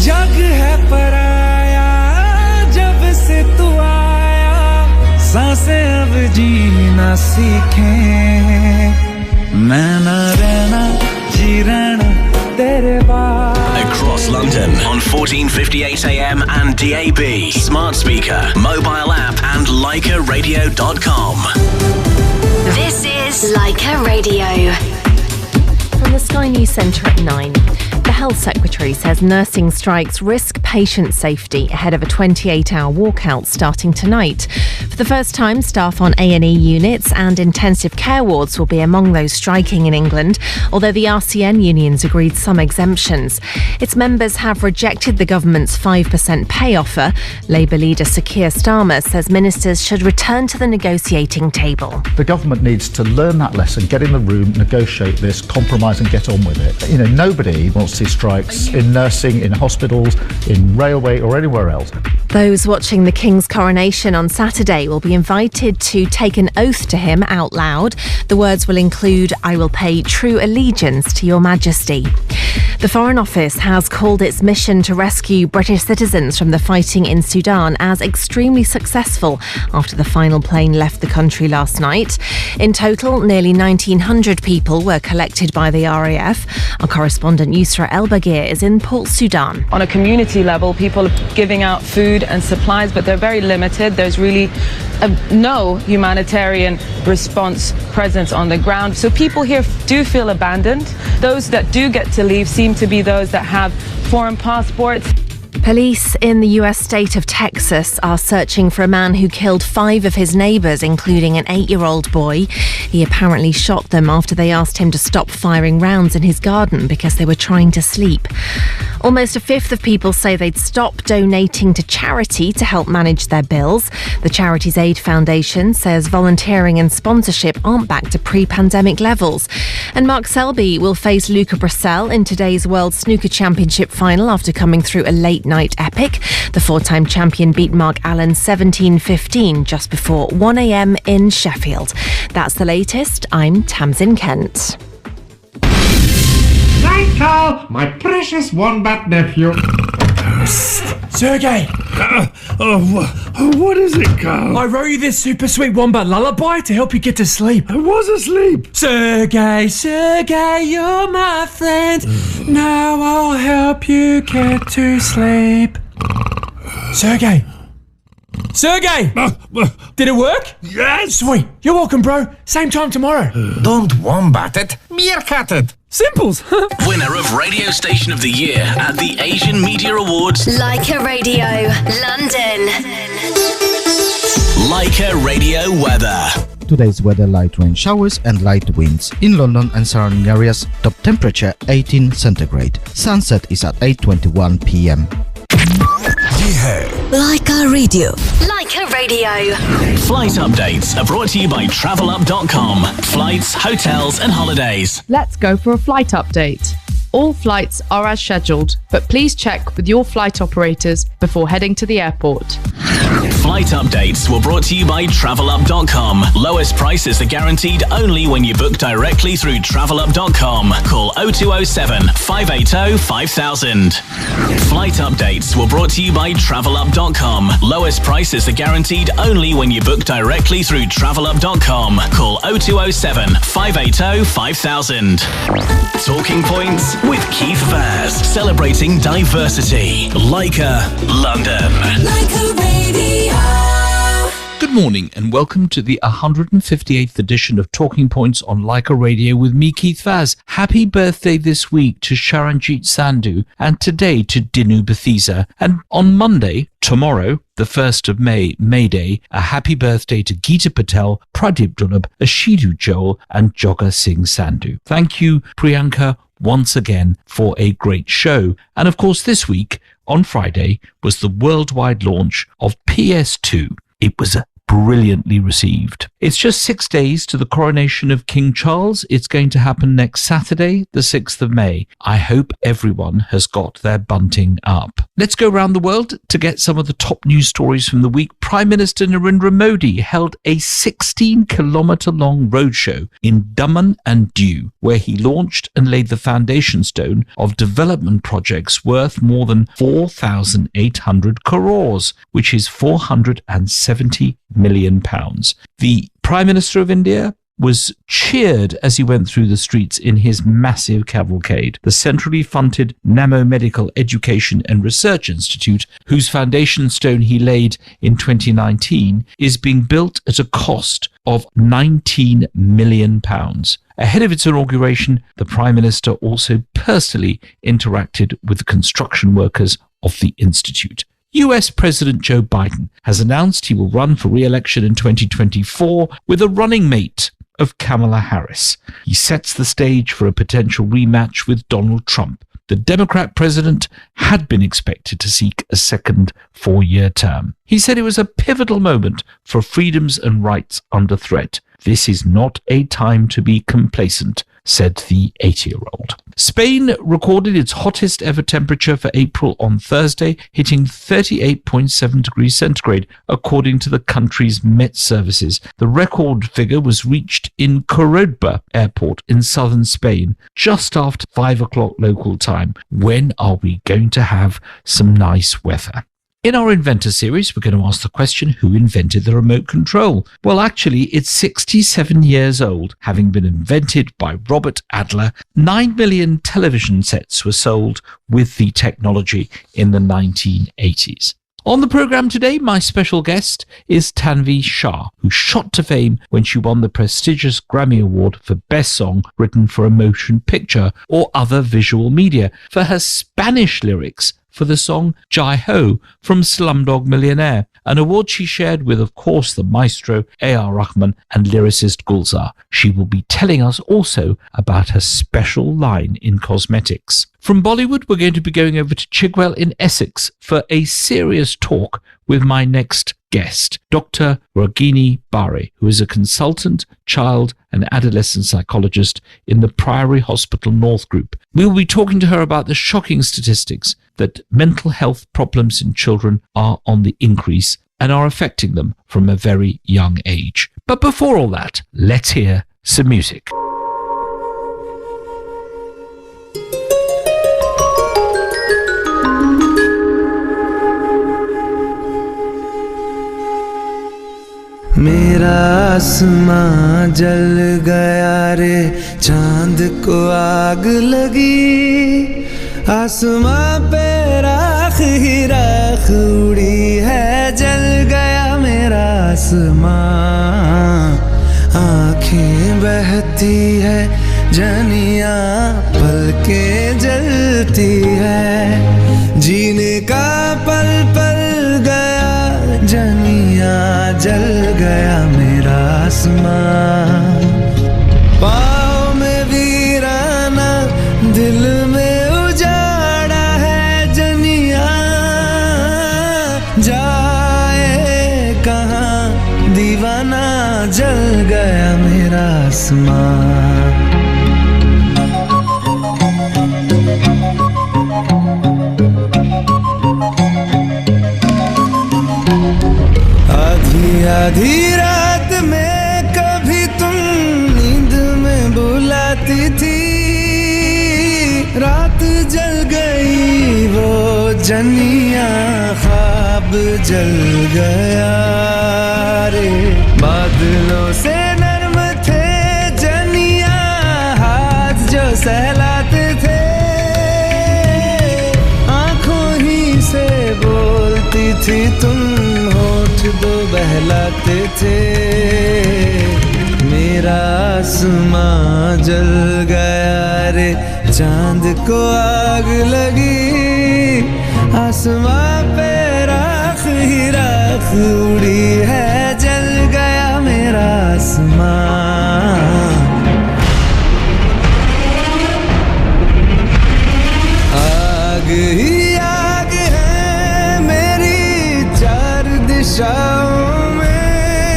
जग है पराया जब से तू आया सांसें अब जीना सीखें मैं ना रहना जी रहना तेरे बाद Across London on 1458 AM and DAB, smart speaker, mobile app and LaicaRadio.com. This is Laika Radio. From the Sky News Centre at 9. The Health Secretary says nursing strikes risk patient safety ahead of a 28-hour walkout starting tonight. For the first time, staff on A&E units and intensive care wards will be among those striking in England, although the RCN unions agreed some exemptions. Its members have rejected the government's 5% pay offer. Labour leader Sir Keir Starmer says ministers should return to the negotiating table. The government needs to learn that lesson, get in the room, negotiate this, compromise and get on with it. You know, nobody wants to see strikes in nursing, in hospitals, in railway or anywhere else. Those watching the King's coronation on Saturday will be invited to take an oath to him out loud. The words will include, "I will pay true allegiance to your Majesty." The Foreign Office has called its mission to rescue British citizens from the fighting in Sudan as extremely successful after the final plane left the country last night. In total, nearly 1,900 people were collected by the RAF. Our correspondent Yusra El-Bagir is in Port Sudan. On a community level, people are giving out food and supplies, but they're very limited. There's really no humanitarian response presence on the ground. So people here do feel abandoned. Those that do get to leave seem to be those that have foreign passports. Police in the US state of Texas are searching for a man who killed 5 of his neighbours, including an 8-year-old boy. He apparently shot them after they asked him to stop firing rounds in his garden because they were trying to sleep. Almost a fifth of people say they'd stop donating to charity to help manage their bills. The Charities Aid Foundation says volunteering and sponsorship aren't back to pre-pandemic levels. And Mark Selby will face Luca Bressel in today's World Snooker Championship final after coming through a late-night epic. The 4-time champion beat Mark Allen 17-15 just before 1 a.m. in Sheffield. That's the latest. I'm Tamsin Kent. Night, Carl, my precious wombat nephew. Sergey! What is it, Carl? I wrote you this super sweet wombat lullaby to help you get to sleep. I was asleep. Sergey, you're my friend. Now I'll help you get to sleep. Sergey! Did it work? Yes. Sweet. You're welcome, bro. Same time tomorrow. Don't wombat it. Meerkat it. Simples. Winner of Radio Station of the Year at the Asian Media Awards. Laika Radio, London. Laika Radio weather. Today's weather: light rain showers and light winds. In London and surrounding areas, top temperature 18 centigrade. Sunset is at 8:21 p.m. Laika Radio. Laika Radio. Flight updates are brought to you by TravelUp.com. Flights, hotels and holidays. Let's go for a flight update. All flights are as scheduled, but please check with your flight operators before heading to the airport. Flight updates were brought to you by TravelUp.com. Lowest prices are guaranteed only when you book directly through TravelUp.com. Call 0207 580 5000. Flight updates were brought to you by TravelUp.com. Lowest prices are guaranteed only when you book directly through TravelUp.com. Call 0207 580 5000. Talking Points with Keith Vaz, celebrating diversity. Laika, London. Laika Radio. Good morning and welcome to the 158th edition of Talking Points on Laika Radio with me, Keith Vaz. Happy birthday this week to Charanjit Sandhu and today to Dinu Bathiza. And on Monday, tomorrow, the 1st of May, May Day, a happy birthday to Geeta Patel, Pradeep Dunab, Ashidu Joel and Jogga Singh Sandhu. Thank you, Priyanka, once again for a great show. And of course, this week, on Friday, was the worldwide launch of PS2. It was a brilliantly received. It's just 6 days to the coronation of King Charles. It's going to happen next Saturday, the 6th of May. I hope everyone has got their bunting up. Let's go around the world to get some of the top news stories from the week. Prime Minister Narendra Modi held a 16-kilometre-long roadshow in Daman and Diu, where he launched and laid the foundation stone of development projects worth more than 4,800 crores, which is £470 million. The Prime Minister of India was cheered as he went through the streets in his massive cavalcade. The centrally funded Namo Medical Education and Research Institute, whose foundation stone he laid in 2019, is being built at a cost of £19 million. Ahead of its inauguration, the Prime Minister also personally interacted with the construction workers of the institute. US President Joe Biden has announced he will run for re-election in 2024 with a running mate of Kamala Harris. He sets the stage for a potential rematch with Donald Trump. The Democrat president had been expected to seek a second 4-year term. He said it was a pivotal moment for freedoms and rights under threat. This is not a time to be complacent, said the 80-year-old. Spain recorded its hottest ever temperature for April on Thursday, hitting 38.7 degrees centigrade, according to the country's Met services. The record figure was reached in Cordoba airport in southern Spain just after 5 o'clock local time. When are we going to have some nice weather? In our Inventor series, we're going to ask the question, who invented the remote control? Well, actually, it's 67 years old, having been invented by Robert Adler. 9 million television sets were sold with the technology in the 1980s. On the programme today, my special guest is Tanvi Shah, who shot to fame when she won the prestigious Grammy Award for Best Song Written for a Motion Picture or Other Visual Media for her Spanish lyrics for the song Jai Ho from Slumdog Millionaire, an award she shared with, of course, the maestro A.R. Rahman and lyricist Gulzar. She will be telling us also about her special line in cosmetics. From Bollywood, we're going to be going over to Chigwell in Essex for a serious talk with my next guest, Dr. Ragini Bari, who is a consultant, child and adolescent psychologist in the Priory Hospital North Group. We will be talking to her about the shocking statistics that mental health problems in children are on the increase and are affecting them from a very young age. But before all that, let's hear some music. मेरा आसमां जल गया रे, चांद को आग लगी, आसमां पे राख ही राख उड़ी है, जल गया मेरा आसमां। आँखें बहती है जनियाँ, पलकें जलती है, जीने का पल पल गया जनियाँ, जल गया मेरा आसमां। पाँव में वीराना, दिल में उजाड़ा है जनियाँ, जाए कहाँ दीवाना, जल गया मेरा आसमां। आधी रात में कभी तुम नींद में बुलाती थी, रात जल गई वो जनियाँ, ख्वाब जल गया रे। बादलों से नर्म थे जनियाँ, हाथ जो सहलाते थे, आँखों ही से बोलती थी तुम, दो बहलाते थे। मेरा आसमां जल गया रे, चांद को आग लगी, आसमां पे राख ही राख उड़ी है, जल गया मेरा आसमां। आग ही आग है मेरी चार दिशाओं में,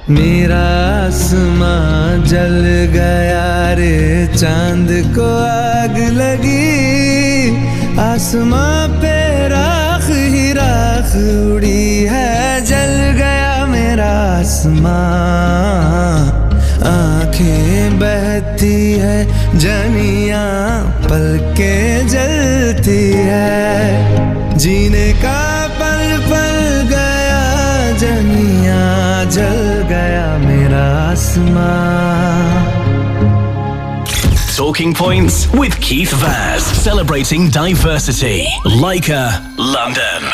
मेरा आसमां जल गया रे चांद को आग लगी आसमां पे राख ही राख उड़ी है जल गया मेरा आसमां आंखें बहती है जनियां पलकें जलती है जीने का पल पल गया जनियां जल गया मेरा आसमां Talking Points with Keith Vaz, celebrating diversity. Leica, London.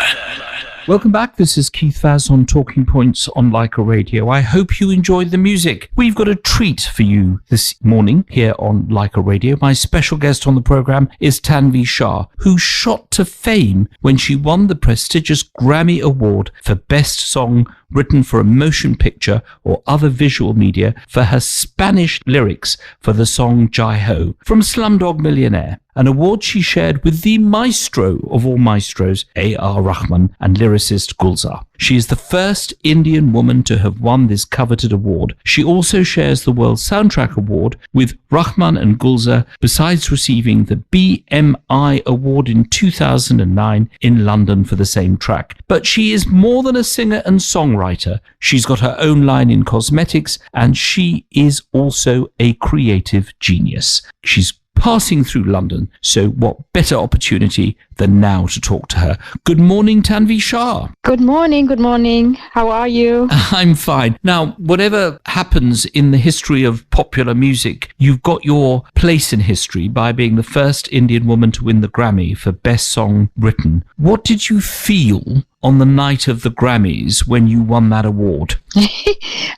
Welcome back. This is Keith Vaz on Talking Points on Leica Radio. I hope you enjoyed the music. We've got a treat for you this morning here on Leica Radio. My special guest on the program is Tanvi Shah, who shot to fame when she won the prestigious Grammy Award for Best Song written for a motion picture or other visual media for her Spanish lyrics for the song Jai Ho from Slumdog Millionaire, an award she shared with the maestro of all maestros, A.R. Rahman, and lyricist Gulzar. She is the first Indian woman to have won this coveted award. She also shares the World Soundtrack Award with Rahman and Gulzar, besides receiving the BMI Award in 2009 in London for the same track. But she is more than a singer and songwriter. She's got her own line in cosmetics, and she is also a creative genius. She's passing through London, so what better opportunity than now to talk to her. Good morning, Tanvi Shah. Good morning. How are you? I'm fine. Now, whatever happens in the history of popular music, you've got your place in history by being the first Indian woman to win the Grammy for Best Song Written. What did you feel on the night of the Grammys when you won that award?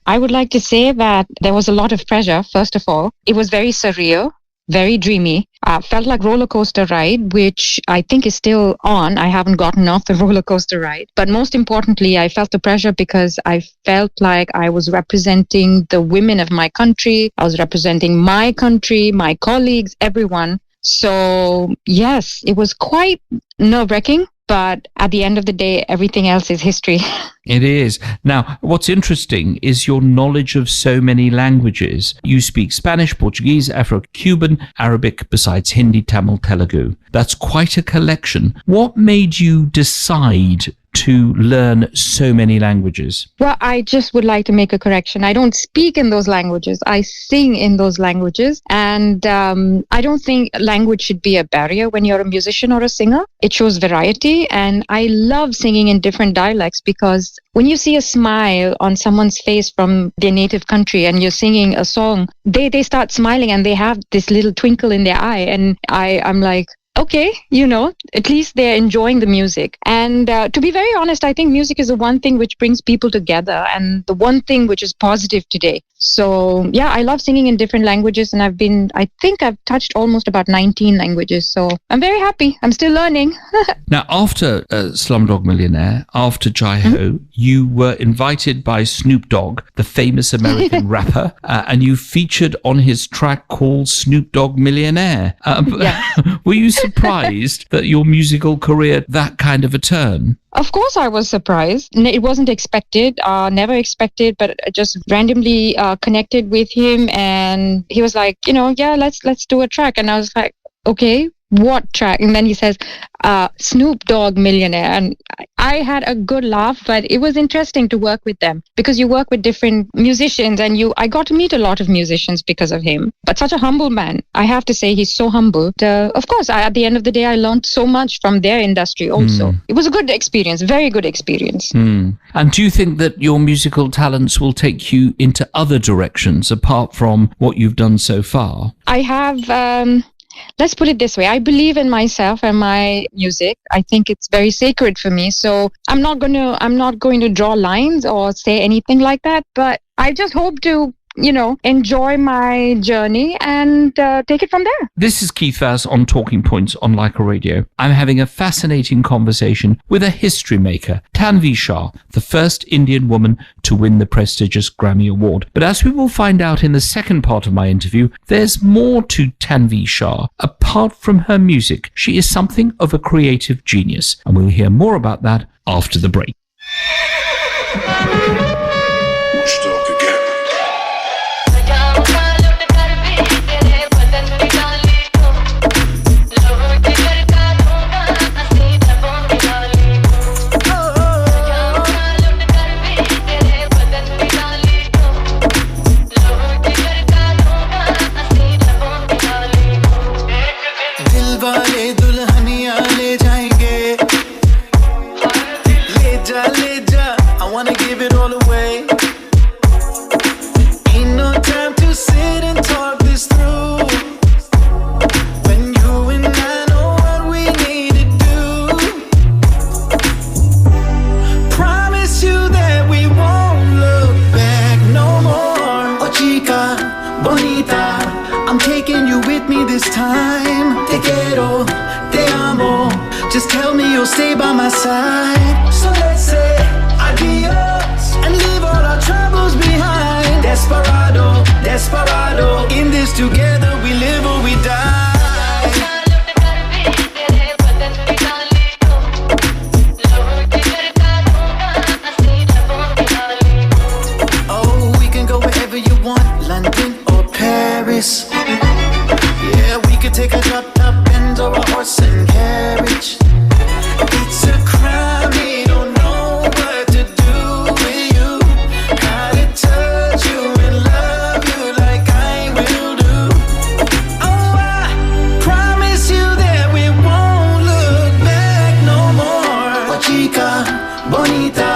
I would like to say that there was a lot of pressure, first of all. It was very surreal. Very dreamy. Felt like roller coaster ride, which I think is still on. I haven't gotten off the roller coaster ride. But most importantly, I felt the pressure because I felt like I was representing the women of my country. I was representing my country, my colleagues, everyone. So yes, it was quite nerve-wracking. But at the end of the day, everything else is history. It is. Now, what's interesting is your knowledge of so many languages. You speak Spanish, Portuguese, Afro-Cuban, Arabic, besides Hindi, Tamil, Telugu. That's quite a collection. What made you decide to learn so many languages? Well, I just would like to make a correction. I don't speak in those languages. I sing in those languages. And I don't think language should be a barrier when you're a musician or a singer. It shows variety. And I love singing in different dialects because when you see a smile on someone's face from their native country and you're singing a song, they start smiling and they have this little twinkle in their eye. And I'm like, okay, at least they're enjoying the music. And to be very honest, I think music is the one thing which brings people together and the one thing which is positive today. So yeah, I love singing in different languages, and I think I've touched almost about 19 languages. So I'm very happy. I'm still learning. Now, after Slumdog Millionaire, after Jai Ho, you were invited by Snoop Dogg, the famous American rapper, and you featured on his track called Snoop Dogg Millionaire. Were you surprised that your musical career that kind of a turn? Of course I was surprised. It wasn't expected, never expected, but I just randomly connected with him and he was like, yeah, let's do a track. And I was like, okay, what track? And then he says, Snoop Dogg Millionaire. And I had a good laugh, but it was interesting to work with them because you work with different musicians and I got to meet a lot of musicians because of him. But such a humble man. I have to say he's so humble. Of course, at the end of the day, I learned so much from their industry also. It was a good experience, very good experience. And do you think that your musical talents will take you into other directions apart from what you've done so far? I have... let's put it this way. I believe in myself and my music. I think it's very sacred for me. So I'm not going to draw lines or say anything like that. But I just hope to, enjoy my journey and take it from there. This is Keith Vaz on Talking Points on Leica Radio. I'm having a fascinating conversation with a history maker, Tanvi Shah, the first Indian woman to win the prestigious Grammy Award. But as we will find out in the second part of my interview, there's more to Tanvi Shah. Apart from her music, she is something of a creative genius. And we'll hear more about that after the break. Let's talk again. just tell me you'll stay by my side. So let's say adios and leave all our troubles behind. Desperado, desperado, in this together we live or we die. London or Paris. Yeah, we could take a drop-top Benz or a horse and carriage. It's a crime, we don't know what to do with you. How to touch you and love you like I will do. Oh, I promise you that we won't look back no more. Chica, bonita,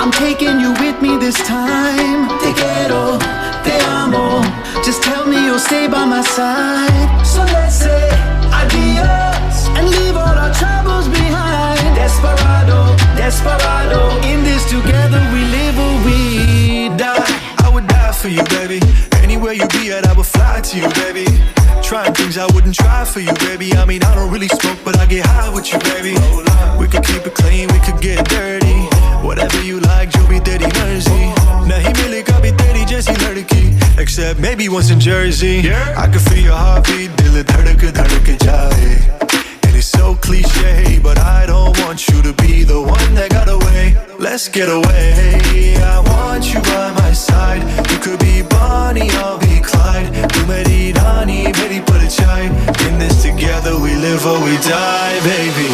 I'm taking you with me this time. Te quiero, te amo, just tell me you'll stay by my side. So let's say adios and leave all our troubles behind. Desperado, desperado, in this together we live or we die. I would die for you, baby. Anywhere you be at, I would fly to you, baby. Trying things I wouldn't try for you, baby. I mean, I don't really smoke, but I get high with you, baby. We could keep it clean, we could get dirty. Whatever you like, jo bhi teri merzi. Nahi milega bhi teri jaisi ladki. Except maybe once in Jersey. I can feel your heartbeat, dil dhadak jaye. And it's so cliche, but I don't want you to be the one that got away. Let's get away. I want you by my side. You could be Bonnie, I'll be Clyde. Tu meri rani, meri parchai. In this together we live or we die, baby.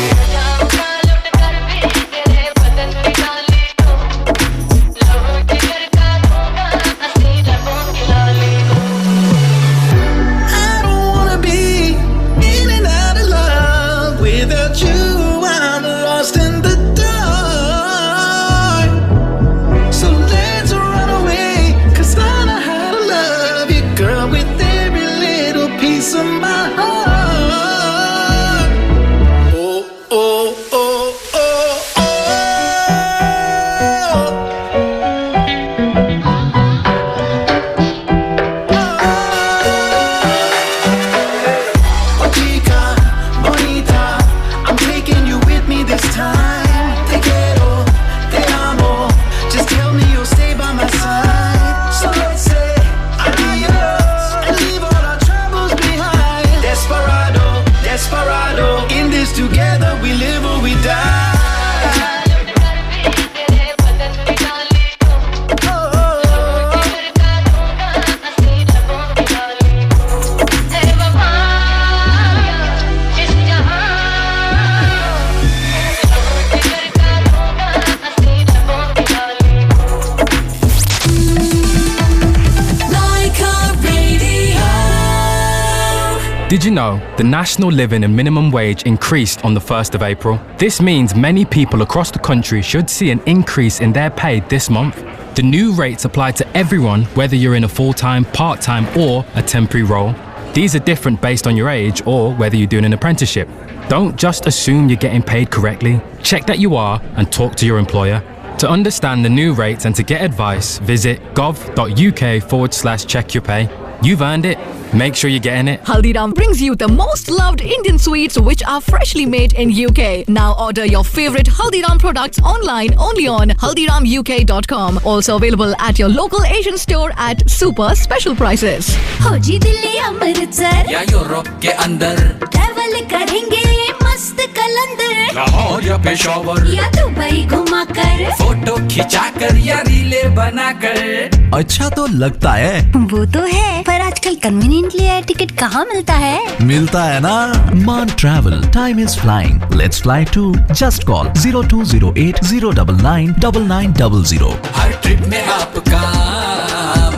Did you know the national living and minimum wage increased on the 1st of April? This means many people across the country should see an increase in their pay this month. The new rates apply to everyone, whether you're in a full-time, part-time or a temporary role. These are different based on your age or whether you're doing an apprenticeship. Don't just assume you're getting paid correctly. Check that you are and talk to your employer. To understand the new rates and to get advice, visit gov.uk/check-your-pay. You've earned it. Make sure you're getting it. Haldiram brings you the most loved Indian sweets which are freshly made in UK. Now order your favorite Haldiram products online only on haldiramuk.com. Also available at your local Asian store at super special prices. हो जी दिल्ली अमृतसर या Europe के अंदर travel करेंगे मस्त कलंदर लाहौर या पेशावर या Dubai घुमाकर photo खिंचाकर या रीले बनाकर। अच्छा तो लगता है। वो तो है, पर आजकल कन्वीनियंटली एयर टिकट कहाँ मिलता है? मिलता है ना, Maan travel, time is flying, let's fly too. Just call 0208099900। हर ट्रिप में आपका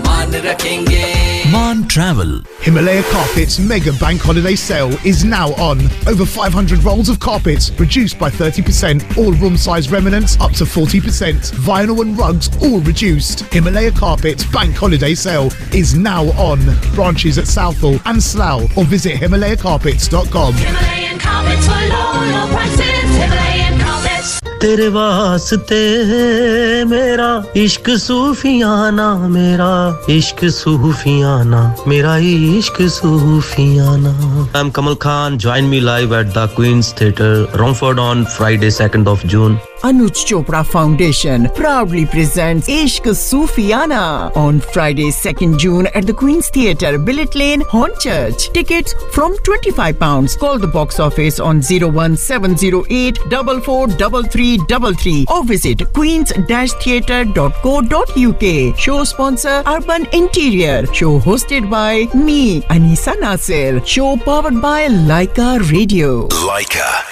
मान रखेंगे। Man Travel. Himalaya Carpets Mega Bank Holiday Sale is now on. Over 500 rolls of carpets reduced by 30%. All room size remnants up to 40%. Vinyl and rugs all reduced. Himalaya Carpets Bank Holiday Sale is now on. Branches at Southall and Slough or visit HimalayaCarpets.com. Himalayan Carpets for low prices. Himalayan Carpets. तेरे वास्ते मेरा इश्क सूफियाना मेरा इश्क सूफियाना मेरा इश्क सूफियाना I'm Kamal Khan. Join me live at the Queen's Theatre, Romford on Friday 2nd of June. Anuj Chopra Foundation proudly presents Ishq Sufiana on Friday 2nd June at the Queen's Theatre, Billet Lane, Hornchurch. Tickets from £25. Call the box office on 01708 443333 or visit queens-theatre.co.uk. Show sponsor Urban Interior. Show hosted by me, Anisa Nasir. Show powered by Laika Radio. Laika.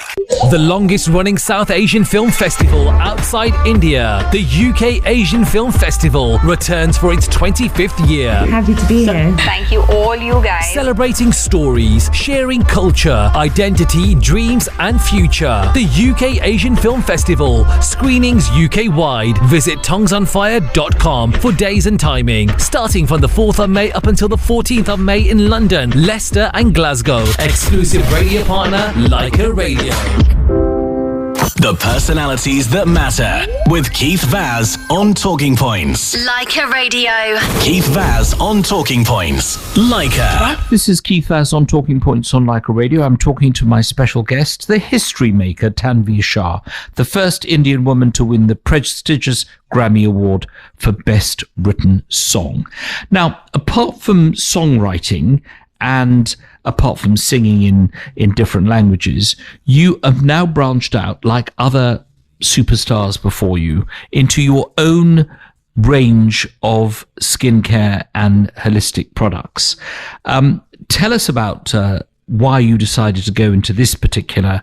The longest running South Asian Film Festival outside India, the UK Asian Film Festival, returns for its 25th year. Happy to be here. Thank you, all you guys. Celebrating stories, sharing culture, identity, dreams, and future. The UK Asian Film Festival, screenings UK-wide. Visit tonguesonfire.com for days and timing. Starting from the 4th of May up until the 14th of May in London, Leicester, and Glasgow. Exclusive radio partner, Laika Radio. The personalities that matter with Keith Vaz on Talking Points. Laika Radio. Keith Vaz on Talking Points. Laika. This is Keith Vaz on Talking Points on Laika Radio. I'm talking to my special guest, the history maker Tanveer Shah, the first Indian woman to win the prestigious Grammy Award for Best Written Song. Now, apart from songwriting and apart from singing in different languages, you have now branched out, like other superstars before you, into your own range of skincare and holistic products. Tell us about why you decided to go into this particular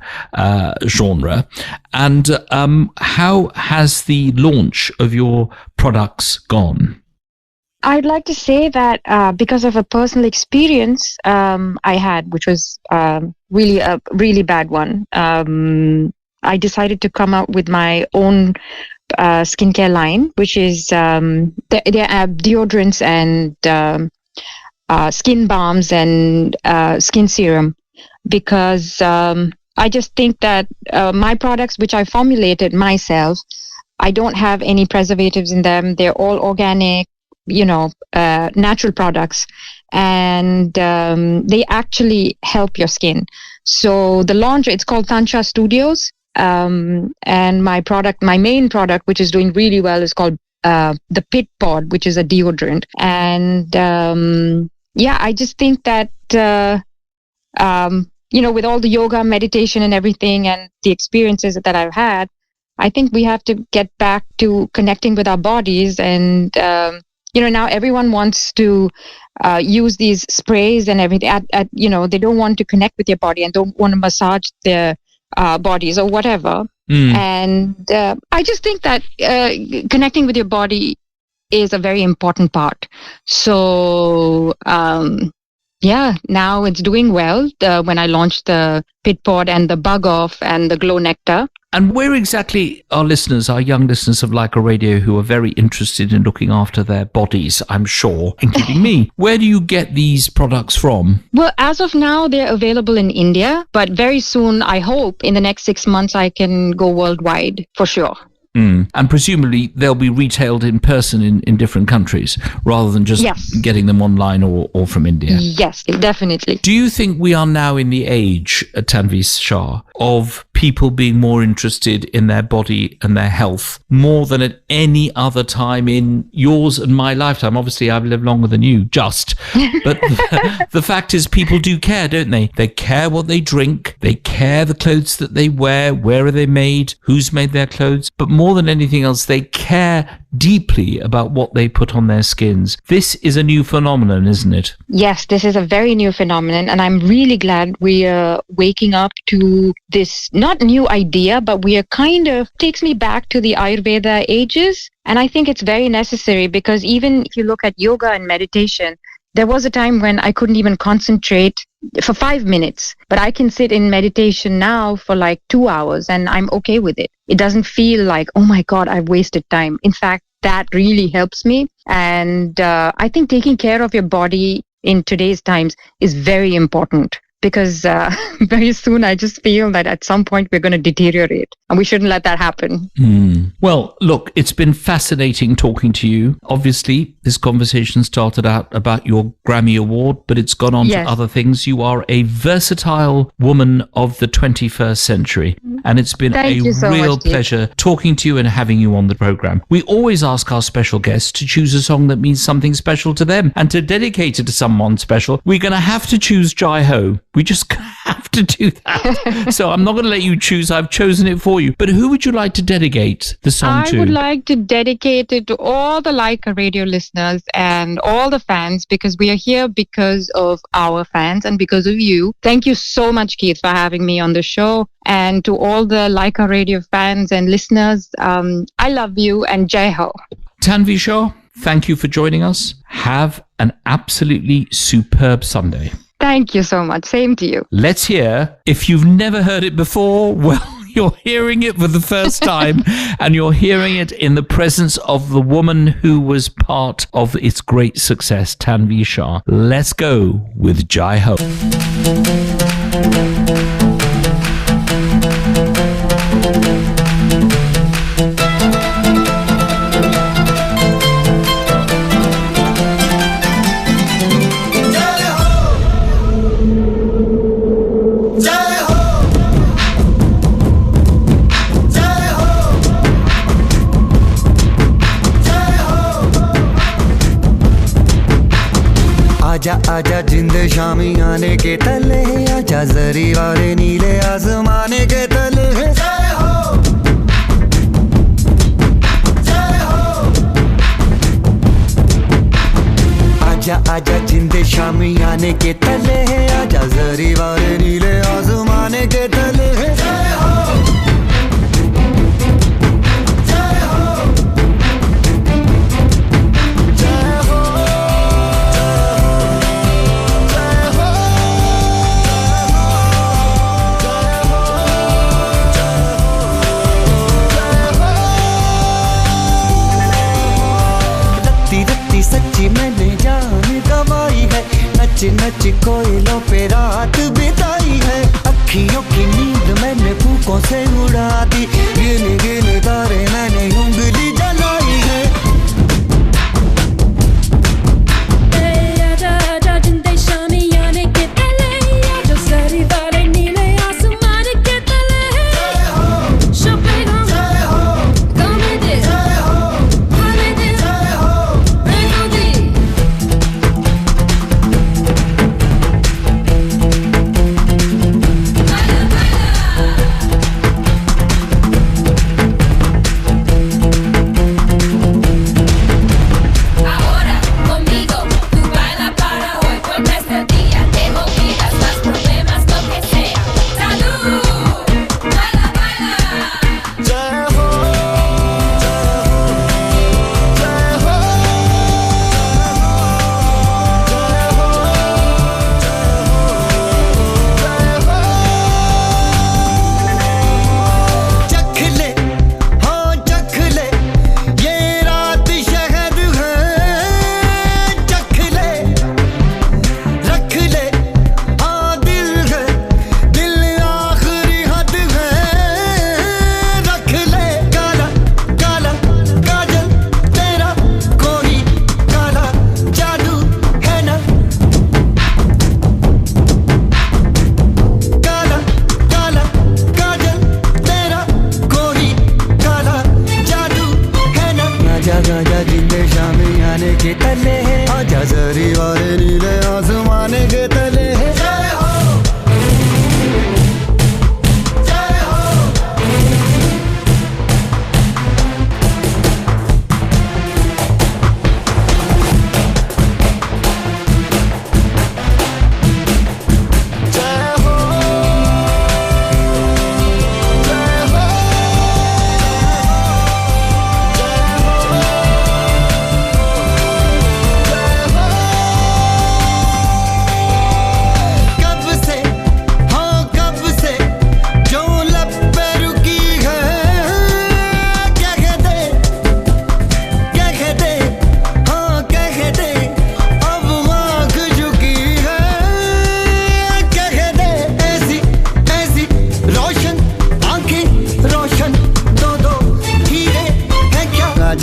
genre, and how has the launch of your products gone? I'd like to say that because of a personal experience I had, which was really a really bad one, I decided to come out with my own skincare line, which is there are deodorants and skin balms and skin serum, because I just think that my products, which I formulated myself, I don't have any preservatives in them. They're all organic, natural products, and they actually help your skin. So the launch, it's called Tantra Studios, and my main product, which is doing really well, is called the Pit Pod, which is a deodorant. And I just think that with all the yoga, meditation, and everything, and the experiences that I've had, I think we have to get back to connecting with our bodies. And now everyone wants to use these sprays and everything. They don't want to connect with their body and don't want to massage their bodies or whatever. And I just think that connecting with your body is a very important part. So, now it's doing well. When I launched the Pit Pod and the Bug Off and the Glow Nectar. And where exactly our young listeners of Laika Radio, who are very interested in looking after their bodies, I'm sure, including me, where do you get these products from? Well, as of now, they're available in India, but very soon, I hope, in the next 6 months, I can go worldwide for sure. And presumably they'll be retailed in person in different countries rather than just getting them online or from India. Yes, definitely. Do you think we are now in the age, Tanveer Shah, of people being more interested in their body and their health more than at any other time in yours and my lifetime? Obviously, I've lived longer than you, but the fact is people do care, don't they? They care what they drink, they care the clothes that they wear, where are they made, who's made their clothes, but more than anything else, they care deeply about what they put on their skins. This is a new phenomenon, isn't it? Yes, this is a very new phenomenon, and I'm really glad we are waking up to this, not new idea, but we are takes me back to the Ayurveda ages, and I think it's very necessary, because even if you look at yoga and meditation, there was a time when I couldn't even concentrate for 5 minutes, but I can sit in meditation now for like 2 hours and I'm okay with it. It doesn't feel like, oh my God, I've wasted time. In fact, that really helps me. And I think taking care of your body in today's times is very important. because very soon I just feel that at some point we're going to deteriorate, and we shouldn't let that happen. Well, look, it's been fascinating talking to you. Obviously, this conversation started out about your Grammy Award, but it's gone on to other things. You are a versatile woman of the 21st century, and it's been a real pleasure talking to you and having you on the program. We always ask our special guests to choose a song that means something special to them, and to dedicate it to someone special, we're going to have to choose Jai Ho. We just have to do that. So I'm not going to let you choose. I've chosen it for you. But who would you like to dedicate the song to? I would like to dedicate it to all the Like a Radio listeners and all the fans, because we are here because of our fans and because of you. Thank you so much, Keith, for having me on the show. And to all the Like a Radio fans and listeners, I love you and Jai Ho. Tanvi Shah, thank you for joining us. Have an absolutely superb Sunday. Thank you so much. Same to you. Let's hear. If you've never heard it before, well, you're hearing it for the first time, and you're hearing it in the presence of the woman who was part of its great success, Tanvi Shah. Let's go with Jai Ho. आजा आजा जिंद शामी आने के तले, आजा जरी वाले नीले आसमाने के तले। जय हो जय हो, आजा आजा जिंद शामी आने के तले, आजा जरी वाले नीले आसमाने के तले। जय हो सच्ची मैंने जान गवाई है, नच नच कोयलों पे रात बिताई है। अखियों की नींद मैंने फूकों से उड़ा दी, गिन गिन तारे मैंने उंगली जलाई है।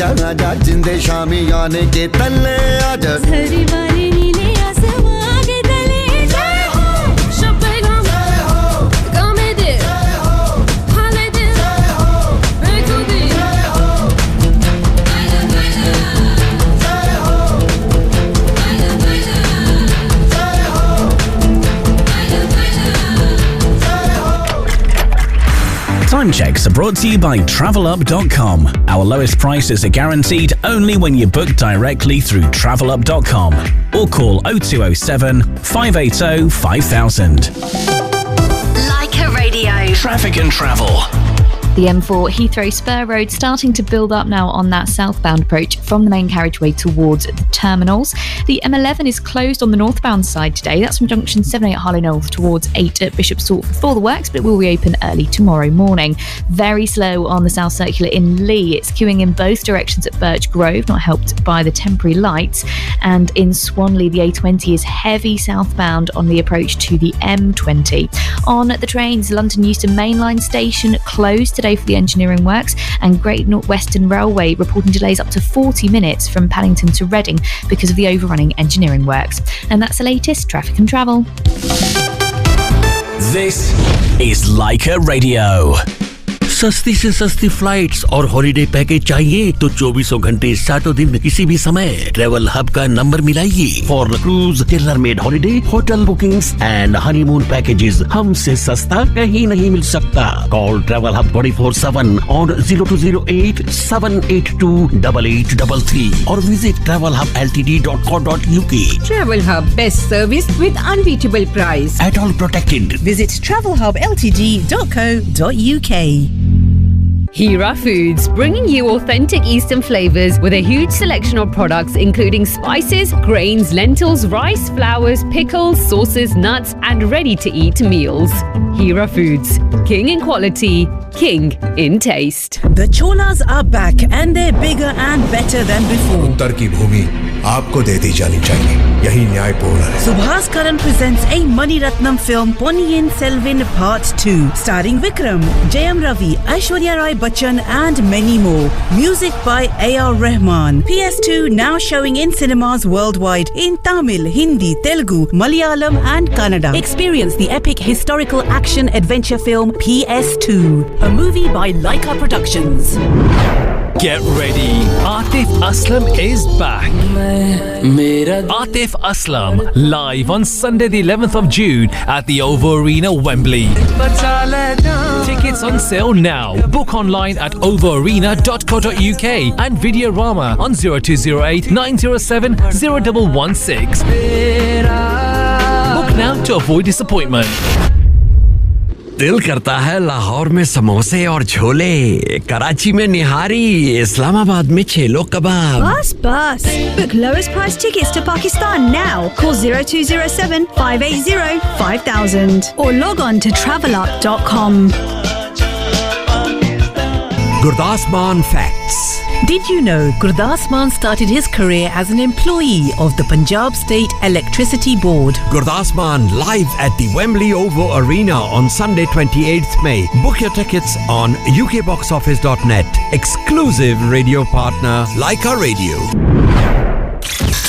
आजा आजा जिंदे शामी आने के तले आजा हरी वाले नीले आसमां के तले जय हो शबेगम जय हो कामेदे जय हो हालेदे जय हो बेकुदी जय हो Time checks are brought to you by TravelUp.com. Our lowest prices are guaranteed only when you book directly through TravelUp.com or call 0207 580 5000. Leica Radio. Traffic and travel. The M4 Heathrow Spur Road starting to build up now on that southbound approach from the main carriageway towards the terminals. The M11 is closed on the northbound side today. That's from junction 78 Harlow Knowles towards 8 at Bishop Stortford for the works, but it will reopen early tomorrow morning. Very slow on the South Circular in Lee. It's queuing in both directions at Birch Grove, not helped by the temporary lights. And in Swanley, the A20 is heavy southbound on the approach to the M20. On the trains, London Euston Mainline Station closed today for the engineering works, and Great North Western Railway reporting delays up to 40 minutes from Paddington to Reading because of the overrunning engineering works. And that's the latest traffic and travel. This is Leica Radio. सस्ती से सस्ती flights और holiday package चाहिए तो 24 घंटे 7 दिन किसी भी समय ट्रैवल हब का नंबर मिलाइए for cruise tailor made holiday hotel bookings and honeymoon packages हमसे सस्ता कहीं नहीं मिल सकता कॉल ट्रैवल हब 24/7 ऑन 0208-782-8833 और visit travelhubltd.co.uk. Travel Hub, best service with unbeatable price. At all protected. Visit travelhubltd.co.uk. Hira Foods, bringing you authentic Eastern flavors with a huge selection of products including spices, grains, lentils, rice, flours, pickles, sauces, nuts, and ready-to-eat meals. Hira Foods, king in quality, king in taste. The Cholas are back and they're bigger and better than before. उत्तर की भूमि आपको दे दी जानी चाहिए यही न्यायपूर्ण है Subhas Karan presents a Mani Ratnam film Ponniyin Selvan Part 2 starring Vikram, Jayam Ravi, Aishwarya Rai Bachchan and many more. Music by A.R. Rahman. PS2 now showing in cinemas worldwide in Tamil, Hindi, Telugu, Malayalam and Kannada. Experience the epic historical action adventure film PS2, a movie by Leica Productions. Get ready. Atif Aslam is back. Atif Aslam live on Sunday the 11th of June at the OVO Arena, Wembley. Tickets on sale now. Book online at ovoarena.co.uk and Videorama on 0208 907 0116. Book now to avoid disappointment. दिल करता है लाहौर में समोसे और छोले, कराची में निहारी, इस्लामाबाद में चेलो कबाब। Bus. Book lowest price tickets to Pakistan now. Call 0207 580 5000 or log on to travelup.com. Gurdas Maan Facts. Did you know Gurdas Maan started his career as an employee of the Punjab State Electricity Board? Gurdas Maan live at the Wembley OVO Arena on Sunday 28th May. Book your tickets on ukboxoffice.net. Exclusive radio partner Leica Radio.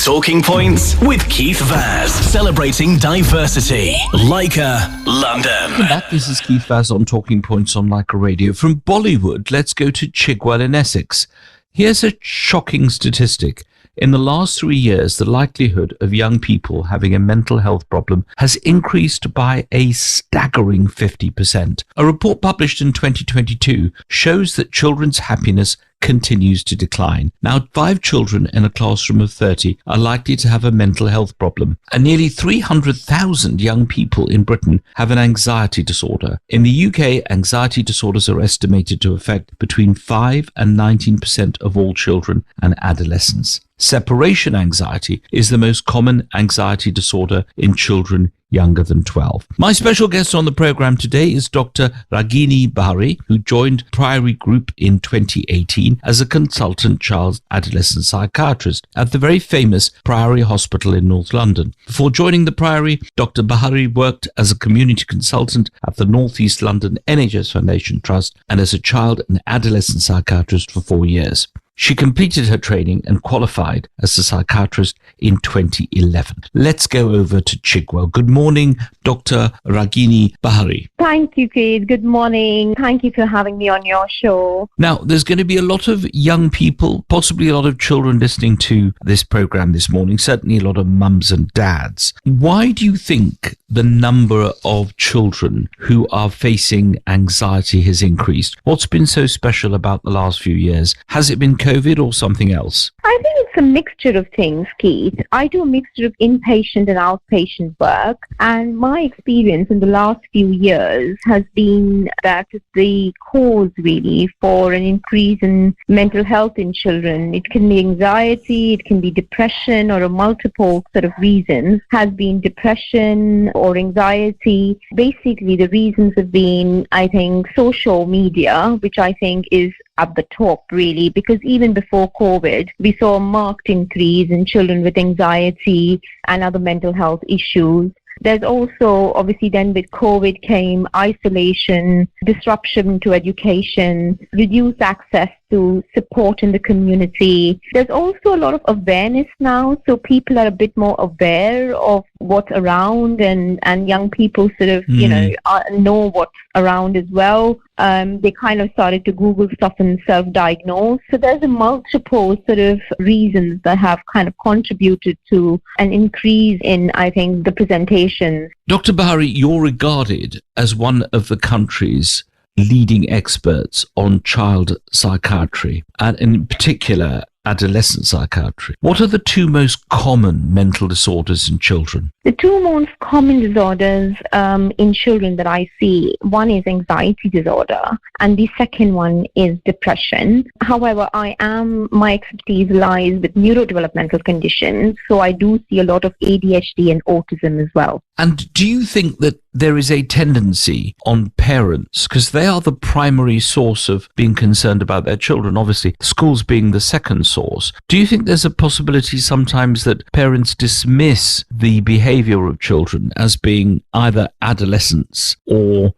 Talking Points with Keith Vaz, celebrating diversity. Leica, London. Welcome back. This is Keith Vaz on Talking Points on Leica Radio. From Bollywood, let's go to Chigwell in Essex. Here's a shocking statistic. In the last 3 years, the likelihood of young people having a mental health problem has increased by a staggering 50%. A report published in 2022 shows that children's happiness continues to decline. Now, 5 children in a classroom of 30 are likely to have a mental health problem, and nearly 300,000 young people in Britain have an anxiety disorder. In the UK, anxiety disorders are estimated to affect between 5 and 19% of all children and adolescents. Separation anxiety is the most common anxiety disorder in children younger than 12. My special guest on the program today is Dr. Ragini Bahari, who joined Priory Group in 2018 as a consultant child adolescent psychiatrist at the very famous Priory Hospital in North London. Before joining the Priory, Dr. Bahari worked as a community consultant at the North East London NHS Foundation Trust and as a child and adolescent psychiatrist for 4 years. She completed her training and qualified as a psychiatrist in 2011. Let's go over to Chigwell. Good morning, Dr. Ragini Bahari. Thank you, Kate. Good morning. Thank you for having me on your show. Now, there's going to be a lot of young people, possibly a lot of children listening to this program this morning, certainly a lot of mums and dads. Why do you think the number of children who are facing anxiety has increased? What's been so special about the last few years? Has it been COVID or something else? I think it's a mixture of things, Keith. I do a mixture of inpatient and outpatient work, and my experience in the last few years has been that the cause really for an increase in mental health in children, it can be anxiety, it can be depression, or a multiple sort of reasons, has been depression or anxiety. Basically, the reasons have been, I think, social media, which I think is at the top really, because even before COVID, we saw a marked increase in children with anxiety and other mental health issues. There's also, obviously, then with COVID came isolation, disruption to education, reduced access to support in the community. There's also a lot of awareness now, so people are a bit more aware of what's around, and young people sort of, know what's around as well. They kind of started to Google stuff and self-diagnose. So there's a multiple sort of reasons that have kind of contributed to an increase in, I think, the presentations. Dr. Bahari, you're regarded as one of the country's leading experts on child psychiatry, and in particular adolescent psychiatry. What are the two most common mental disorders in children? The two most common disorders in children that I see, one is anxiety disorder and the second one is depression. However, my expertise lies with neurodevelopmental conditions, so I do see a lot of ADHD and autism as well. And do you think that there is a tendency on parents, because they are the primary source of being concerned about their children, obviously schools being the second source, do you think there's a possibility sometimes that parents dismiss the behavior of children as being either adolescence or,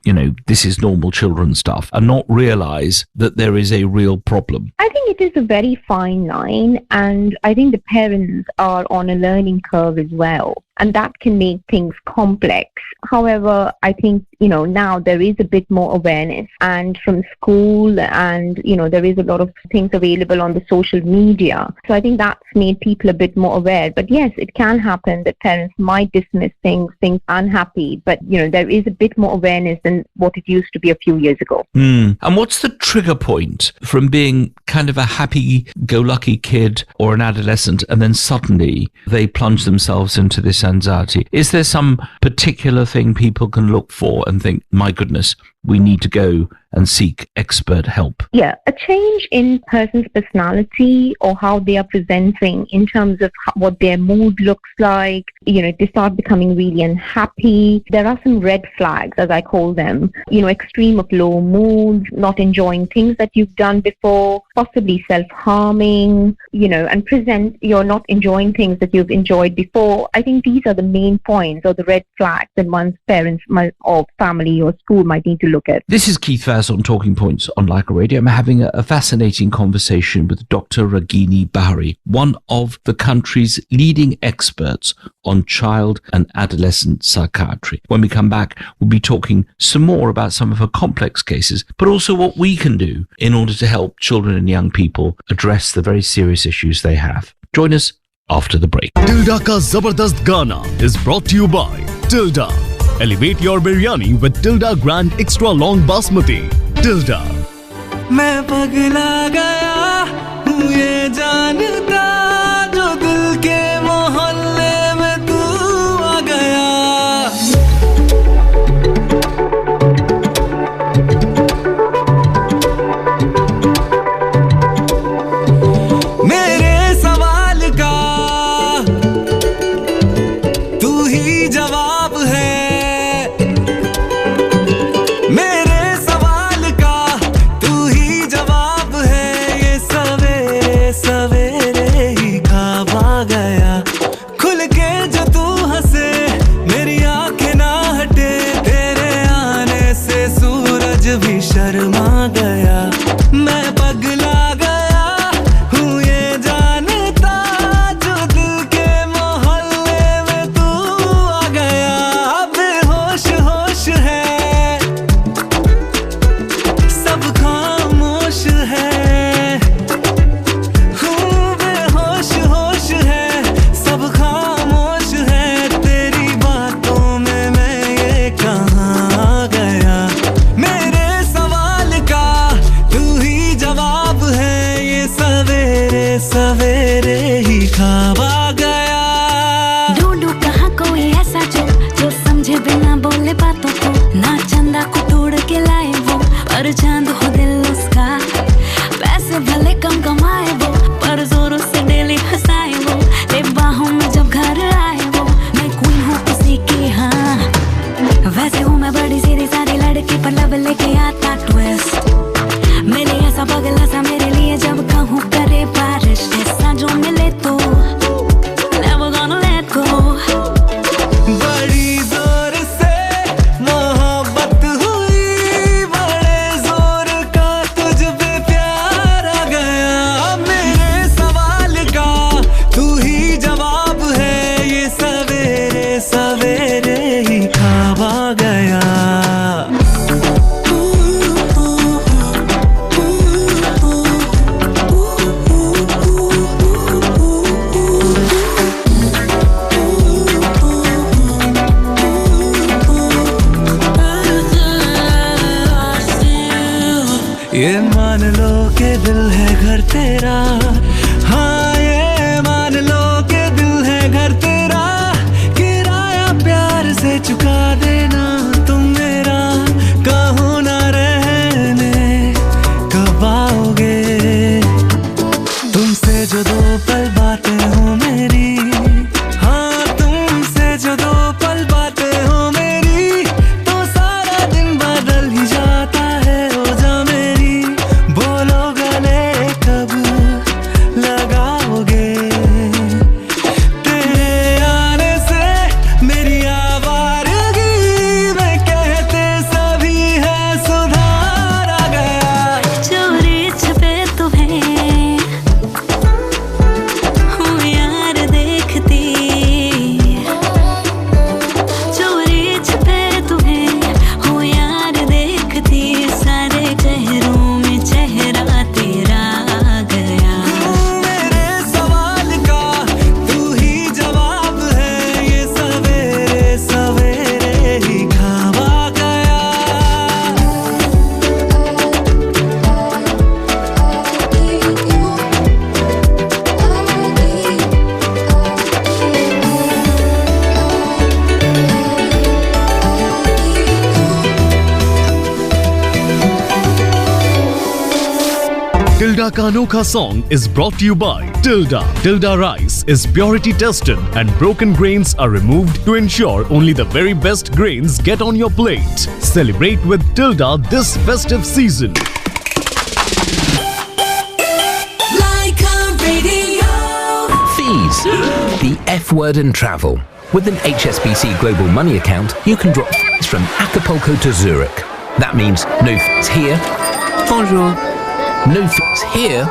this is normal children stuff, and not realize that there is a real problem? I think it is a very fine line, and I think the parents are on a learning curve as well, and that can make things complex. However, I think, now there is a bit more awareness, and from school, and, there is a lot of things available on the social media. So I think that's made people a bit more aware. But yes, it can happen that parents might dismiss things unhappy, but, there is a bit more awareness than what it used to be a few years ago. And what's the trigger point from being kind of a happy-go-lucky kid or an adolescent, and then suddenly they plunge themselves into this anxiety? Is there some particular thing people can look for and think, my goodness, we need to go and seek expert help? Yeah, a change in person's personality or how they are presenting in terms of what their mood looks like. They start becoming really unhappy. There are some red flags, as I call them. Extreme of low moods, not enjoying things that you've done before, possibly self-harming, and you're not enjoying things that you've enjoyed before. I think these are the main points or the red flags that one's parents or family or school might need to look at. This is Keith Vaz on Talking Points on Leica Radio. I'm having a fascinating conversation with Dr. Ragini Bahari, one of the country's leading experts on child and adolescent psychiatry. When we come back, we'll be talking some more about some of her complex cases, but also what we can do in order to help children and young people address the very serious issues they have. Join us after the break. Tilda Ka Zabardast Gana is brought to you by Tilda. Elevate your biryani with Tilda Grand Extra Long Basmati. Tilda. मैं पगला गया हूँ ये जानता जो दिल के मोहल्ले में तू आ गया मेरे सवाल का तू ही जवाब है शर्मा गया मैं पगला गया हो दिल उसका पैसे भले कम कमाए वो पर जोरों से डेली हंसाए वो ले बाहों में जब घर आए वो मैं क्वीन हूँ किसी की हाँ वैसे हूँ मैं बड़ी सीधी सारी लड़की पर लब लेके आता ट्विस्ट मेरे ऐसा पगला सा मेरे लिए जब कहूँ करे बारिश ऐसा जो मिले तो never gonna let go बड़ी जोर से मोहब्बत हुई बड़े जोर का तुझ पे प्यार आ गया मेरे सवाल का तू ही जवाब है ये सवेरे सवेरे ही ख्वाब आ गया ये मान लो के दिल है घर तेरा हाँ ये मान लो के दिल है घर तेरा किराया प्यार से चुका देना तुम मेरा कहो ना रहने कब आओगे तुमसे जो दो पल बातें हो मेरी हाँ तुमसे जो दो पल बातें हो मेरी तो सारा दिन बदल ही जाता है ओ जा मेरी बोलो गले कब लगाओगे तेरे आने से मेरी आवारगी में कहते सभी है सुधार आ गया चोरी छुपे तुम्हें हूँ यार देखती चोरी छुपे तुम्हें हूँ यार देखती सारे चेहरों में चेहरा तेरा आ गया मेरे सवाल का तू ही जवाब है ये सवेरे सवेरे ही ख्वाब आ गया Tilda का अनोखा song is brought to you by Tilda. Tilda rice is purity tested and broken grains are removed to ensure only the very best grains get on your plate. Celebrate with Tilda this festive season. Like a radio. Fees. The F word in travel. With an HSBC Global Money account, you can drop fees from Acapulco to Zurich. That means no fees here. Bonjour. No fees here.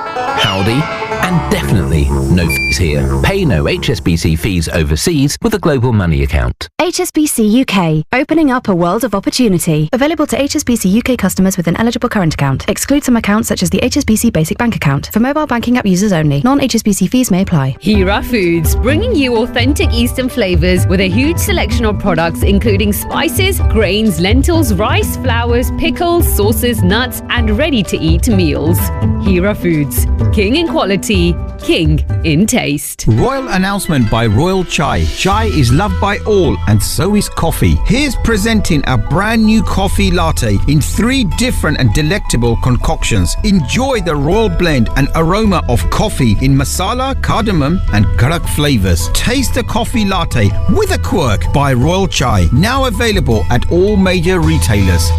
Howdy. And definitely no fees here. Pay no HSBC fees overseas with a Global Money account. HSBC UK, opening up a world of opportunity. Available to HSBC UK customers with an eligible current account. Exclude some accounts such as the HSBC Basic Bank account. For mobile banking app users only. Non-HSBC fees may apply. Hira Foods, bringing you authentic Eastern flavors with a huge selection of products including spices, grains, lentils, rice, flours, pickles, sauces, nuts, and ready-to-eat meals. Hira Foods, king in quality, king in taste. Royal announcement by Royal Chai. Chai is loved by all and so is coffee. Here's presenting a brand new coffee latte in 3 different and delectable concoctions. Enjoy the royal blend and aroma of coffee in masala, cardamom and karak flavors. Taste the coffee latte with a quirk by Royal Chai. Now available at all major retailers.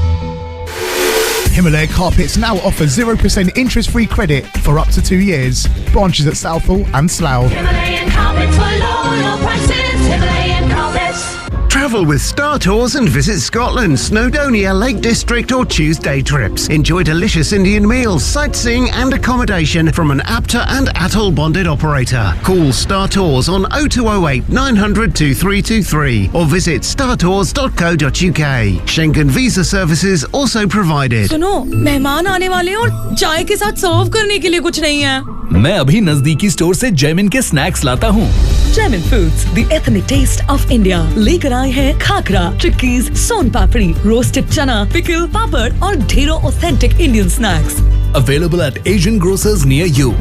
Himalaya Carpets now offer 0% interest-free credit for up to 2 years. Branches at Southall and Slough. Himalayan carpets for loyal prices. Himalayan carpets. Travel with Star Tours and visit Scotland, Snowdonia, Lake District or choose day trips. Enjoy delicious Indian meals, sightseeing and accommodation from an APTA and ATOL bonded operator. Call Star Tours on 0208 900 2323 or visit startours.co.uk. Schengen visa services also provided. सुनो, मेहमान आने वाले हैं और चाय के साथ सर्व करने के लिए कुछ नहीं है। मैं अभी नजदीकी स्टोर से जैमिन के स्नैक्स लाता हूँ। Jaimin foods, the ethnic taste of India, लेकर आए हैं खाकरा, चिक्कीज, सोन पापड़ी, रोस्टेड चना, पिकल, पापड़ और ढेरों authentic Indian snacks. Available at Asian grocers near you.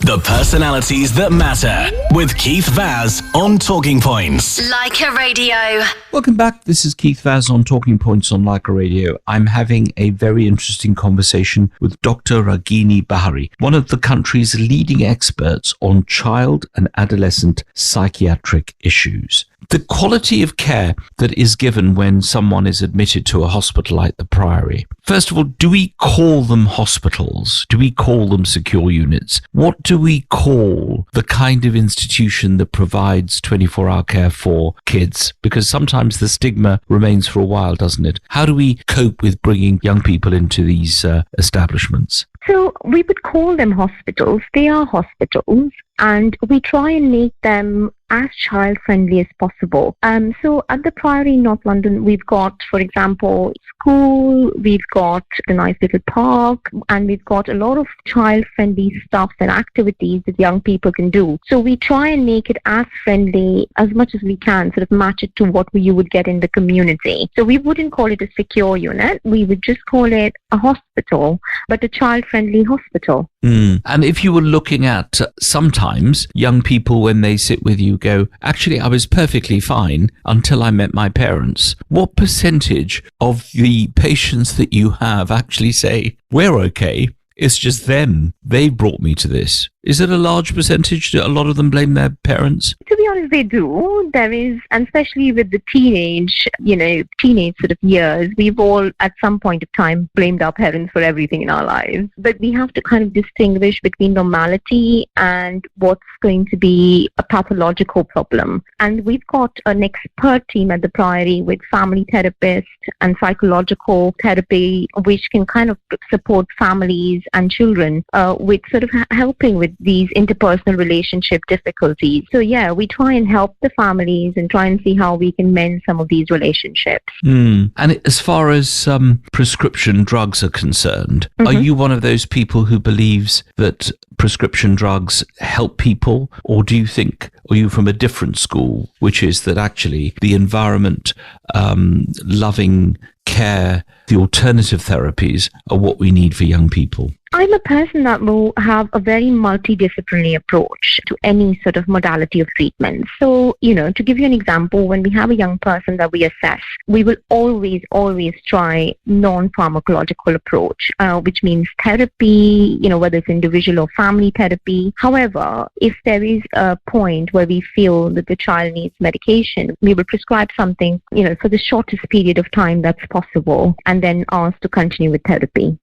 The personalities that matter with Keith Vaz on Talking Points. Leica Radio. Welcome back. This is Keith Vaz on Talking Points on Leica Radio. I'm having a very interesting conversation with Dr. Ragini Bahari, one of the country's leading experts on child and adolescent psychiatric issues. The quality of care that is given when someone is admitted to a hospital like the Priory. First of all, do we call them hospitals? Do we call them secure units? What do we call the kind of institution that provides 24-hour care for kids? Because sometimes the stigma remains for a while, doesn't it? How do we cope with bringing young people into these establishments? So we would call them hospitals. They are hospitals, and we try and make them as child-friendly as possible. So at the Priory in North London, we've got, for example, school, we've got a nice little park, and we've got a lot of child-friendly stuff and activities that young people can do. So we try and make it as friendly as much as we can, sort of match it to what you would get in the community. So we wouldn't call it a secure unit. We would just call it a hospital, but a child-friendly hospital. And if you were looking at sometimes young people, when they sit with you, go, actually, I was perfectly fine until I met my parents. What percentage of the patients that you have actually say, we're okay, it's just them, they brought me to this? Is it a large percentage? Do a lot of them blame their parents? To be honest, they do. There is, and especially with the teenage sort of years, we've all at some point of time blamed our parents for everything in our lives. But we have to kind of distinguish between normality and what's going to be a pathological problem. And we've got an expert team at the Priory with family therapists and psychological therapy, which can kind of support families and children with sort of helping with these interpersonal relationship difficulties. So yeah, we try and help the families and try and see how we can mend some of these relationships. And as far as prescription drugs are concerned, are you one of those people who believes that prescription drugs help people, or do you think, are you from a different school, which is that actually the environment, loving care, the alternative therapies are what we need for young people? I'm a person that will have a very multidisciplinary approach to any sort of modality of treatment. So, to give you an example, when we have a young person that we assess, we will always try non-pharmacological approach, which means therapy, whether it's individual or family therapy. However, if there is a point where we feel that the child needs medication, we will prescribe something, for the shortest period of time that's possible, and then ask to continue with therapy.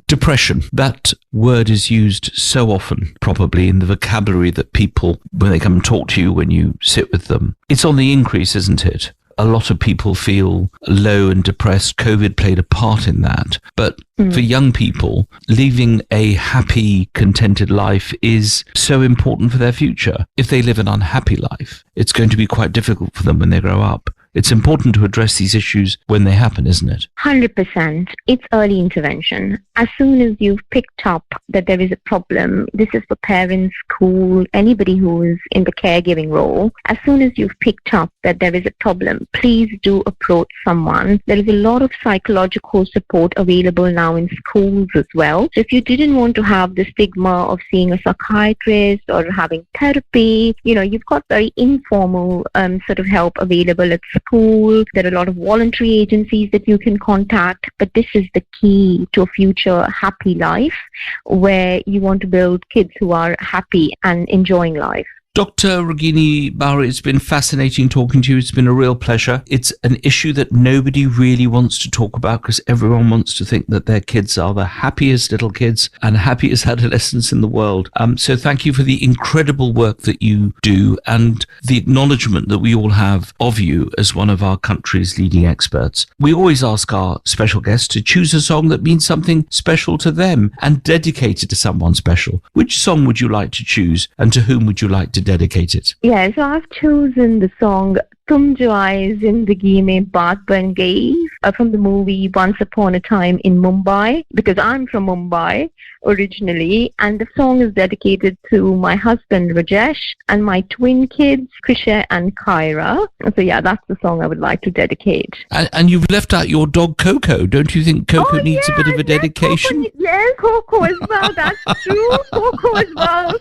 Depression. That word is used so often, probably in the vocabulary that people, when they come and talk to you, when you sit with them, it's on the increase, isn't it? A lot of people feel low and depressed. COVID played a part in that. But for young people, living a happy, contented life is so important for their future. If they live an unhappy life, it's going to be quite difficult for them when they grow up. It's important to address these issues when they happen, isn't it? 100%. It's early intervention. As soon as you've picked up that there is a problem, this is for parents, school, anybody who is in the caregiving role. As soon as you've picked up that there is a problem, please do approach someone. There is a lot of psychological support available now in schools as well. So if you didn't want to have the stigma of seeing a psychiatrist or having therapy, you've got very informal sort of help available at school. There are a lot of voluntary agencies that you can contact, but this is the key to a future happy life where you want to build kids who are happy and enjoying life. Dr. Ragini Bahari, it's been fascinating talking to you. It's been a real pleasure. It's an issue that nobody really wants to talk about because everyone wants to think that their kids are the happiest little kids and happiest adolescents in the world. So thank you for the incredible work that you do and the acknowledgement that we all have of you as one of our country's leading experts. We always ask our special guests to choose a song that means something special to them and dedicated to someone special. Which song would you like to choose and to whom would you like to dedicate it? Yeah, so I've chosen the song तुम जो आए जिंदगी में बात बन गई from the movie Once Upon a Time in Mumbai, because I'm from Mumbai originally, and the song is dedicated to my husband Rajesh and my twin kids Krisha and Kyra. So yeah, that's the song I would like to dedicate. And you've left out your dog Coco. Don't you think Coco needs a bit of a dedication? Yes, Coco as well. That's true. Coco as well.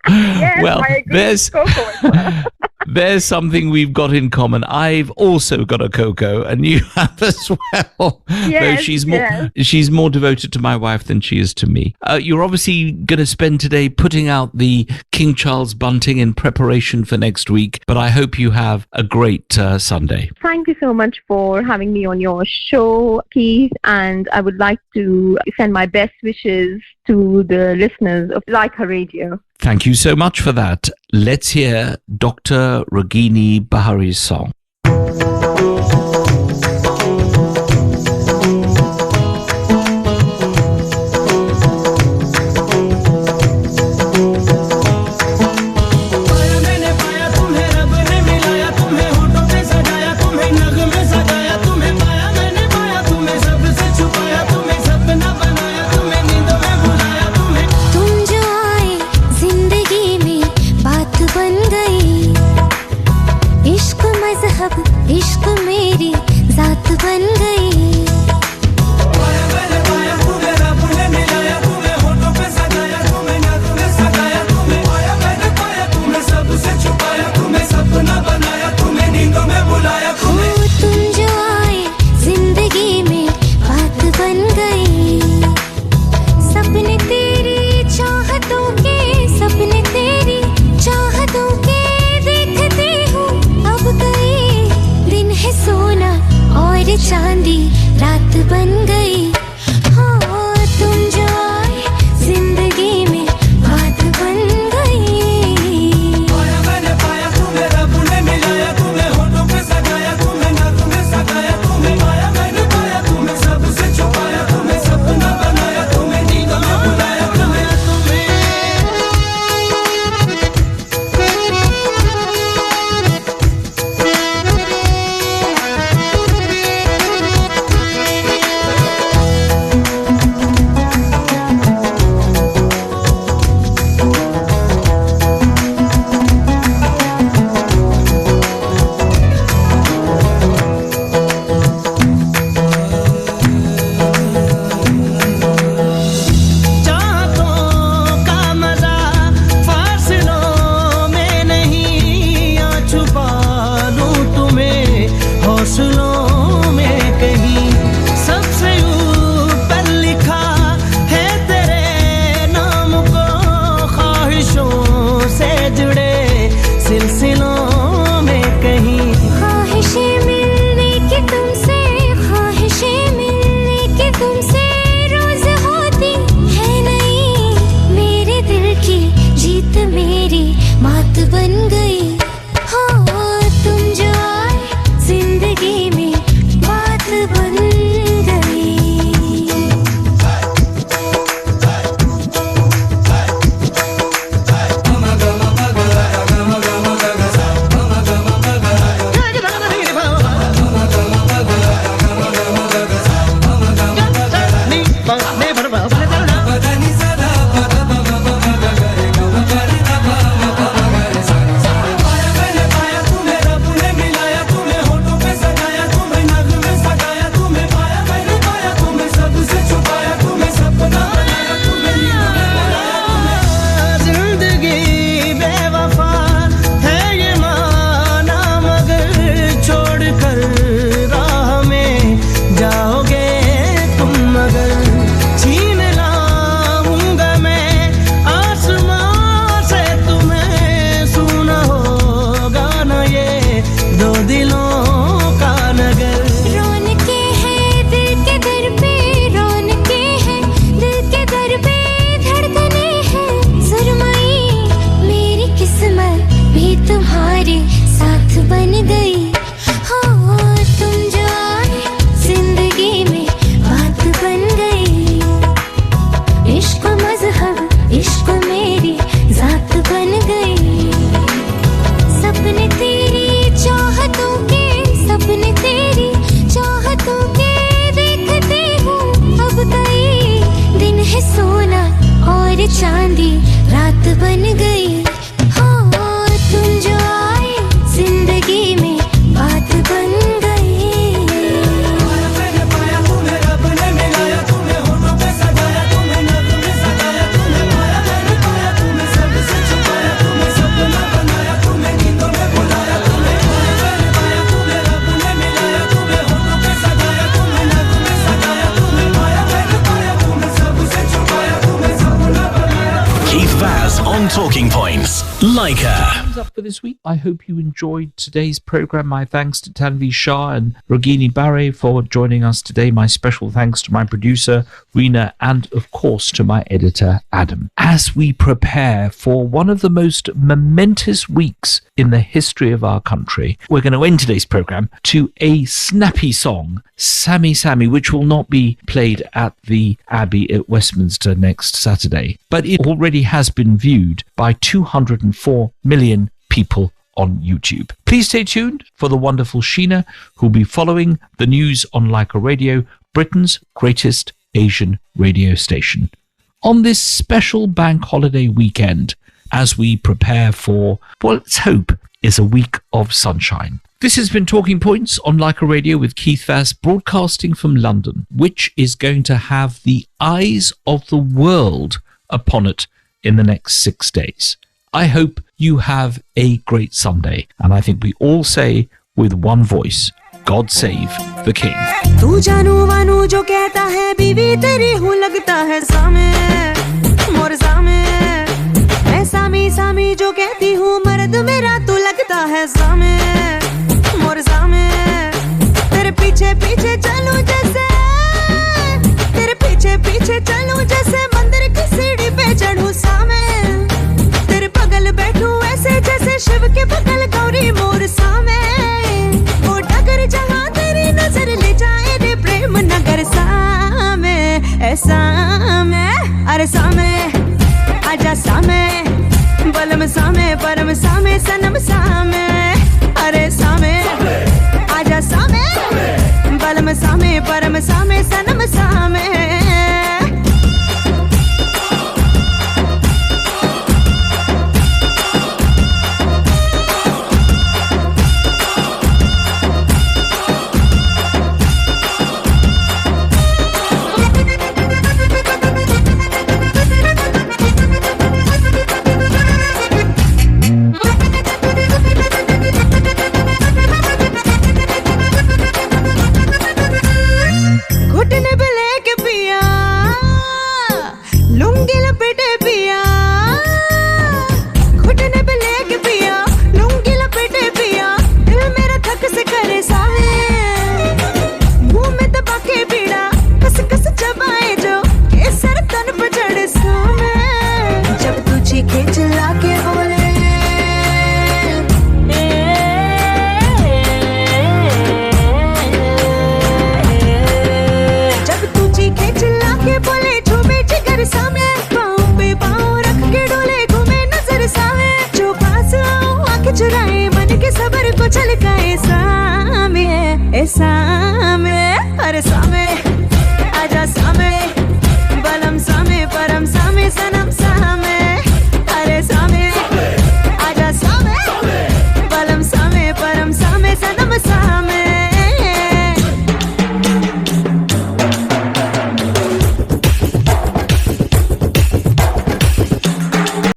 Yes, Well, I agree there's- with Coco as well. There's something we've got in common. I've also got a Coco, and you have as well. Though Yes, she's more devoted to my wife than she is to me. You're obviously going to spend today putting out the King Charles bunting in preparation for next week. But I hope you have a great Sunday. Thank you so much for having me on your show, Keith, and I would like to send my best wishes to the listeners of Leica Radio. Thank you so much for that. Let's hear Dr. Ragini Bahari's song. तुम जो आए जिंदगी में बात बन गई इश्क मजहब इश्क में फिर चांदी रात बन गई हो तुम जो आए जिंदगी में बात बन गई रब ने मिलाया तुम्हें होठों पे सजाया तुम्हें नज़्म में सजाया तुम्हें पाया मैंने पाया तुम्हें सबसे छुपाया तुम्हें सपना बनाया तुम्हें गीतों में बुलाया तुम्हें पाया मैंने पाया तुम्हें रब ने मिलाया तुम्हें होठों पे सजाया तुम्हें नज़्म में सजाया तुम्हें पाया मैंने पाया तुम्हें सबसे छुपाया तुम्हें सपना बनाया Keith Vaz on Talking Points. Leica. Thumbs up for this week. I hope you enjoyed today's program. My thanks to Tanvi Shah and Ragini Barre for joining us today. My special thanks to my producer, Rena, and of course to my editor, Adam. As we prepare for one of the most momentous weeks in the history of our country, we're going to end today's program to a snappy song, Sammy Sammy, which will not be played at the Abbey at Westminster next Saturday, but it already has been viewed by 204 million people on YouTube. Please stay tuned for the wonderful Sheena, who'll be following the news on Leica Radio, Britain's greatest Asian radio station. On this special bank holiday weekend, as we prepare for, well, let's hope, is a week of sunshine. This has been Talking Points on Leica Radio with Keith Vaz, broadcasting from London, which is going to have the eyes of the world upon it in the next 6 days. I hope you have a great Sunday, and I think we all say with one voice, God save the King. तू जानू वानू जो कहता है बीवी तेरी हूँ लगता है सामे मोर सामे मैं सामी सामी जो कहती हूँ मर्द मेरा तू लगता है सामे मोर सामे तेरे पीछे पीछे चलूं जैसे तेरे पीछे पीछे चलूं जैसे मंदिर की सीढ़ी पे चढ़ूं सामे तेरे बगल बैठूं ऐसे जैसे शिव के बगल गौरी मोर सामे वो डगर जहाँ तेरी नजर ले जाए रे प्रेम नगर सामे ऐसा मैं अरे सामे आजा सामे बलम सामे परम सामे सनम सामे अरे सामे आजा सामे बलम सामे परम सामे सनम सामे घुटने पे लेके पिया लुंगी लपेट